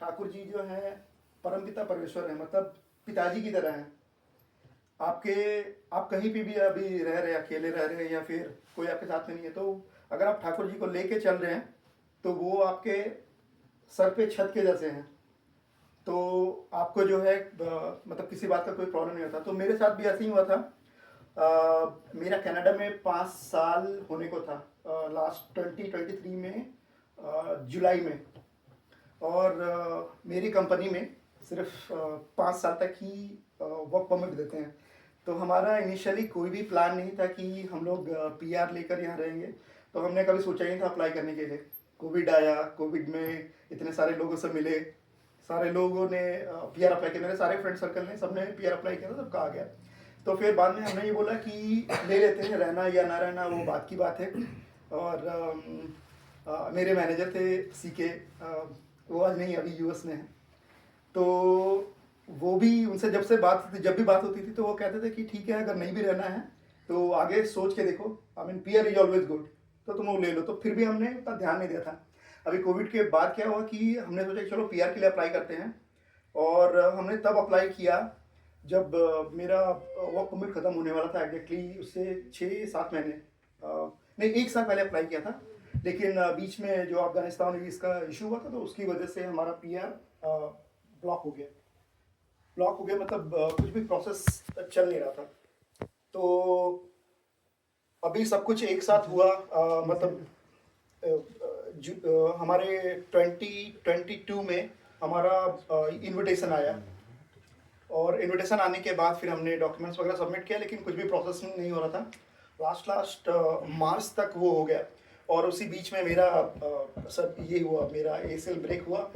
ठाकुर जी जो हैं परमपिता परमेश्वर हैं, मतलब पिताजी की तरह हैं आपके। आप कहीं पे भी अभी रह रहे हैं, अकेले रह रहे हैं या फिर कोई आपके साथ में नहीं है, तो अगर आप ठाकुर जी को लेके चल रहे हैं तो वो आपके सर पे छत के जैसे हैं। तो आपको जो है मतलब किसी बात का कोई प्रॉब्लम नहीं होता। तो मेरे साथ भी ऐसे ही हुआ था। मेरा कनाडा में 5 साल होने को था लास्ट 2023 में, जुलाई में। और मेरी कंपनी में सिर्फ 5 साल तक ही वर्क परमिट देते हैं। तो हमारा इनिशियली कोई भी प्लान नहीं था कि हम लोग पीआर लेकर यहाँ रहेंगे। तो हमने कभी सोचा ही नहीं था अप्लाई करने के लिए। कोविड आया, कोविड में इतने सारे लोगों से मिले, सारे लोगों ने पीआर अप्लाई किया। मेरे सारे फ्रेंड सर्कल ने सबने पीआर अप्लाई किया था, सबका आ गया। तो फिर बाद में हमने ये बोला कि ले लेते हैं, रहना या ना रहना वो बात की बात है। और मेरे मैनेजर थे सीके, वो आज नहीं, अभी यूएस में है। तो वो भी उनसे जब भी बात होती थी तो वो कहते थे कि ठीक है, अगर नहीं भी रहना है तो आगे सोच के देखो, I mean PR is always good, तो तुम वो ले लो। तो फिर भी हमने उतना ध्यान नहीं दिया था। अभी कोविड के बाद क्या हुआ कि हमने सोचा कि चलो पीआर के लिए अप्लाई करते हैं। और हमने तब अप्लाई किया जब मेरा वर्क परमिट ख़त्म होने वाला था। एग्जैक्टली उससे 6-7 महीने, नहीं, 1 साल पहले अप्लाई किया था। लेकिन बीच में जो अफगानिस्तान इसका इशू हुआ था, तो उसकी वजह से हमारा पीआर ब्लॉक हो गया। मतलब कुछ भी प्रोसेस चल नहीं रहा था। तो अभी सब कुछ एक साथ हुआ। मतलब हमारे 2022 में हमारा इनविटेशन आया। और इनविटेशन आने के बाद फिर हमने डॉक्यूमेंट्स वगैरह सबमिट किया, लेकिन कुछ भी प्रोसेस नहीं हो रहा था। लास्ट मार्च तक वो हो गया। और उसी बीच में मेरा सब ये हुआ, मेरा एसीएल ब्रेक हुआ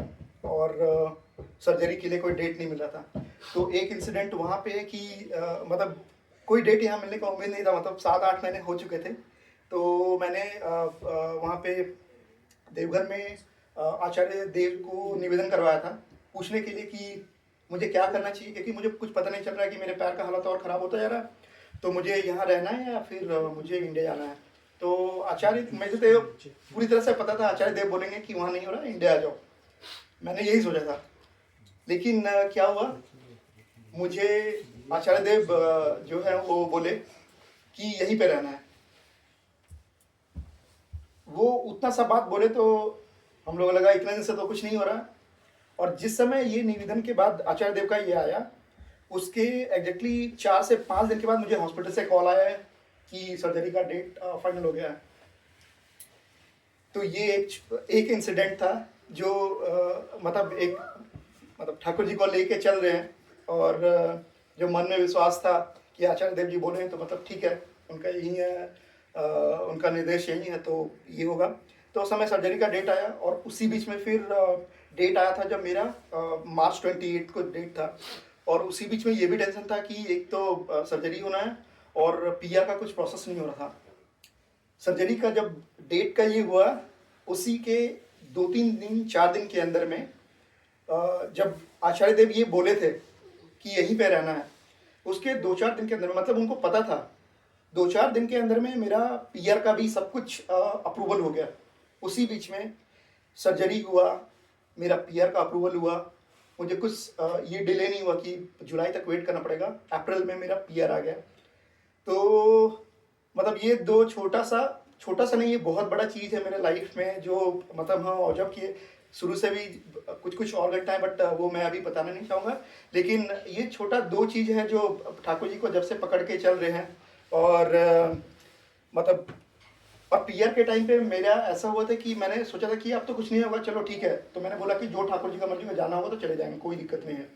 और सर्जरी के लिए कोई डेट नहीं मिल रहा था। तो एक इंसिडेंट वहाँ पे है कि मतलब कोई डेट यहाँ मिलने का उम्मीद नहीं था। मतलब 7-8 महीने हो चुके थे। तो मैंने वहाँ पे देवघर में आचार्य देव को निवेदन करवाया था, पूछने के लिए कि मुझे क्या करना चाहिए, क्योंकि मुझे कुछ पता नहीं चल रहा है कि मेरे पैर का हालत और ख़राब होता जा रहा है। तो मुझे यहाँ रहना है या फिर मुझे इंडिया जाना है। तो आचार्य, मुझे तो पूरी तरह से पता था आचार्य देव बोलेंगे कि वहाँ नहीं हो रहा, इंडिया आ जाओ। मैंने यही सोचा था। लेकिन क्या हुआ, मुझे आचार्य देव जो है वो बोले कि यहीं पे रहना है। वो उतना सा बात बोले तो हम लोग लगा इतने दिन से तो कुछ नहीं हो रहा। और जिस समय ये निवेदन के बाद आचार्य देव का ये आया, उसके एग्जैक्टली 4 से 5 दिन के बाद मुझे हॉस्पिटल से कॉल आया है कि सर्जरी का डेट फाइनल हो गया है। तो ये एक इंसिडेंट था जो मतलब ठाकुर जी को लेके चल रहे हैं। और जो मन में विश्वास था कि आचार्य देव जी बोले हैं तो मतलब ठीक है, उनका यही है, उनका निर्देश यही है तो ये होगा। तो उस समय सर्जरी का डेट आया और उसी बीच में फिर डेट आया था जब मेरा मार्च 28 को डेट था। और उसी बीच में ये भी टेंशन था कि एक तो सर्जरी होना है और पीआर का कुछ प्रोसेस नहीं हो रहा था। सर्जरी का जब डेट का ये हुआ, उसी के 2-3 दिन 4 दिन के अंदर में जब आचार्य देव ये बोले थे कि यहीं पे रहना है, उसके 2-4 दिन के अंदर, मतलब उनको पता था, 2-4 दिन के अंदर में मेरा पीआर का भी सब कुछ अप्रूवल हो गया। उसी बीच में सर्जरी हुआ, मेरा पीआर का अप्रूवल हुआ। मुझे कुछ ये डिले नहीं हुआ कि जुलाई तक वेट करना पड़ेगा, अप्रैल में मेरा पीआर आ गया। तो मतलब ये दो छोटा सा नहीं, ये बहुत बड़ा चीज़ है मेरे लाइफ में, जो मतलब हाँ, और जबकि शुरू से भी कुछ और घटना है, बट वो मैं अभी बताना नहीं चाहूँगा। लेकिन ये छोटा 2 चीज़ है जो ठाकुर जी को जब से पकड़ के चल रहे हैं। और मतलब और पीआर के टाइम पे मेरा ऐसा हुआ था कि मैंने सोचा था कि अब तो कुछ नहीं होगा, चलो ठीक है। तो मैंने बोला कि जो ठाकुर जी का मर्जी में जाना होगा तो चले जाएंगे, कोई दिक्कत नहीं है।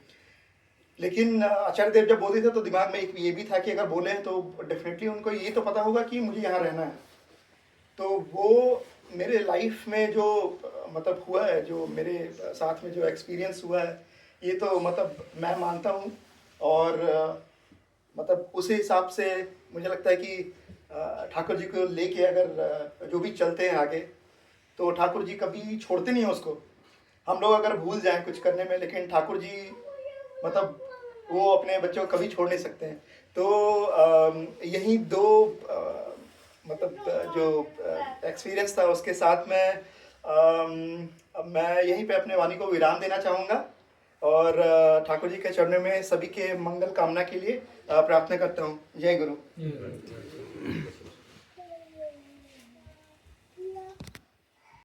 लेकिन आचार्य देव जब बोले थे तो दिमाग में एक ये भी था कि अगर बोले हैं तो डेफिनेटली उनको ये तो पता होगा कि मुझे यहाँ रहना है। तो वो मेरे लाइफ में जो मतलब हुआ है, जो मेरे साथ में जो एक्सपीरियंस हुआ है, ये तो मतलब मैं मानता हूँ। और मतलब उस हिसाब से मुझे लगता है कि ठाकुर जी को लेके अगर जो भी चलते हैं आगे, तो ठाकुर जी कभी छोड़ते नहीं हैं उसको। हम लोग अगर भूल जाएं कुछ करने में, लेकिन ठाकुर जी मतलब वो अपने बच्चों को कभी छोड़ नहीं सकते हैं। तो यही दो मतलब जो एक्सपीरियंस था उसके साथ में अब मैं यहीं पे अपने वाणी को विराम देना चाहूँगा और ठाकुर जी के चरणों में सभी के मंगल कामना के लिए प्रार्थना करता हूँ। जय गुरु।